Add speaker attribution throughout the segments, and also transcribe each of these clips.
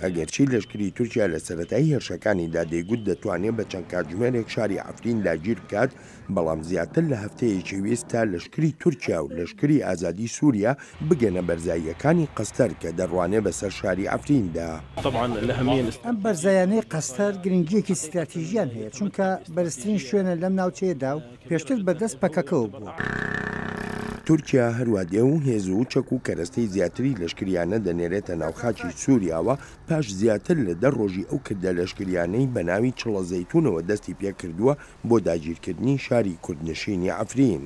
Speaker 1: ئەگەرچی لەشکری تورکیا لە سەرەتایی هێرشەکانیدا دەیگوت دەتوانێت بە چەند کاتژمێرێک شاری عەفرین داگیر بکات، بەڵام زیاتر لە هەفتەیەکی ویست تا لەشکری تورکیا و لەشکری ئازادی سووریا بگەنە بەرزاییەکانی قەستەر کە دەڕوانێت بەسەر شاری عەفریندا.
Speaker 2: ئەم بەرزایانەی قەستەر گرنگیەکی استراتیژیان هەیە، چونکە بەرزترین شوێنە لەم ناوچەیەدا و پێشتر بەدەست پەکەکەوە بووە.
Speaker 1: تورکیا هەروە دێ و هێز و چەک و کەرەستەی زیاتری لەشکریانە دەنێرێتە ناوخاکی سووریاوە پاش زیاتر لە 10 ڕۆژی ئەو کردە لەشکریانەی بە ناوی چڵە زەیتونەوە دەستی پێ کردووە بۆ داگیرکردنی شاری کوردنشینی عەفرین.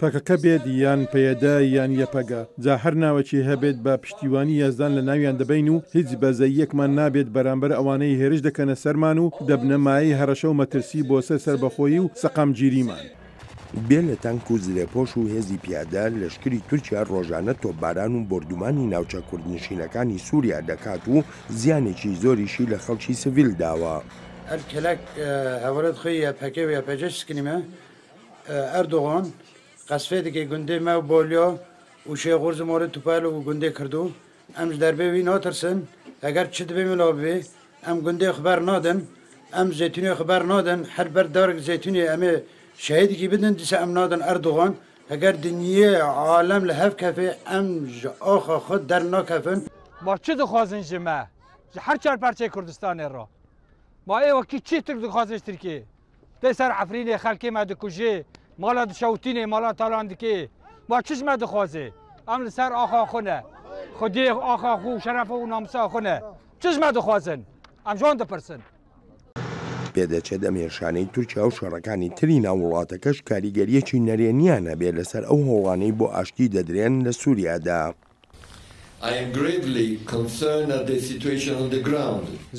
Speaker 3: پەکەکە بێت یان پەیەدە یان یەپەگە، جا هەر ناوەکی هەبێت بە پشتیوانی یازدان لە ناویان دەبین و هیچ بەزەیەکمان نابێت بەرامبەر ئەوانەی هێرش دەکەنە سەرمان و دەبنەمایی هەرەشە و مەترسی بۆ سەربەخۆیی و سەقامگیریمان.
Speaker 1: بێ لە تانک و زرێپۆش و هێزی پیادە لەشکری تورکیا ڕۆژانە تۆپباران و بردومانی ناوچە کوردنشینەکانی سووریا دەکات و زیانێکی زۆریشی لە خەڵکی سڤیل داوە.
Speaker 4: الكلاك هورد خويا بحكي ويا بجش كلمة أردوغان قصفة كي جندي ما بوليو وشيء غرز مورد توبالو وجندي كردو أمش دربي وين هاترسن أجر تشد بملابي أم جندي خبر نادن أم زيتوني خبر نادن حرب دارك زيتوني أمي شهيد كي بدن دس أم نادن أردوغان أجر دنيا عالم لهف كفي أم آخا خد در ناكفن
Speaker 5: ما چه دخوازن جمع هر چهار پرچه کردستان را ما ای وقتی چی تر دخوازش ترکی ده سر عفرین خلکی ما دکوجه مالا دشوتینه مالا تالاندکی ما چش ما دخوازه ام لسر آخا خونه خودی آخا خو شرف و نامسا خونه چش ما دخوازن ام جوان دپرسن
Speaker 1: پێدەچێت ئەمێرشانەی تورکیا و شەڕەکانی تری ناو وڵاتەکەش کاریگەریەکی نەرێنیانە بێت لەسەر ئەو هەوڵانەی بۆ ئاشتی دەدرێن لە سووریادا.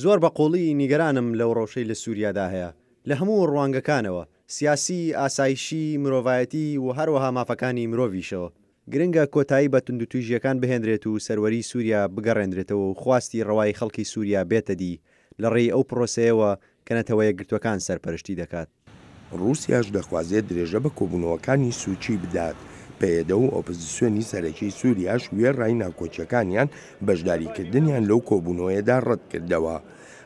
Speaker 6: زۆر بەقوڵی نیگەرانم لەو ڕۆژەی لە سووریادا هەیە لە هەموو ڕوانگەکانەوە سیاسی، ئاسایشی، مرۆڤایەتی و هەروەها مافەکانی مرۆڤیشەوە. گرنگە کۆتایی بە توندوتویژیەکان بهێنرێت و سەروەری سووریا بگەڕێنرێتەوە و خواستی ڕەوای خەڵکی سووریا بێتە دی لە ڕێی ئەو پرۆسەیەوە کە نەتەوە یەکگرتوەکان سەرپەرشتی دەکات.
Speaker 1: رووسیاش دەخوازێت درێژە بە کۆبوونەوەکانی سوچی بدات. پێدە و ئۆپۆزیسیۆنی سەرەکی سووریاش وێڕای ناکۆچیەکانیان بەشداریکردنیان لەو کۆبوونەوەیەدا ڕەت کردەوە.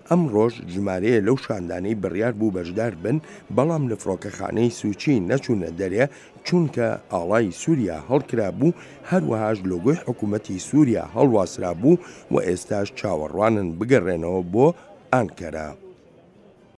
Speaker 1: ئەم ڕۆژ ژمارەیە لەو شاندانەی بڕیار بوو بەشدار بن بەڵام لە فڕۆکەخانەی سوچی نەچوونە دەرێ چونکە ئاڵای سووریا هەڵکرا بوو هەروەهاش لۆگۆی حکوومەتی سووریا هەڵواسرا بوو و ئێستاش چاوەڕوانن بگەڕێنەوە بۆ ئانکەرە.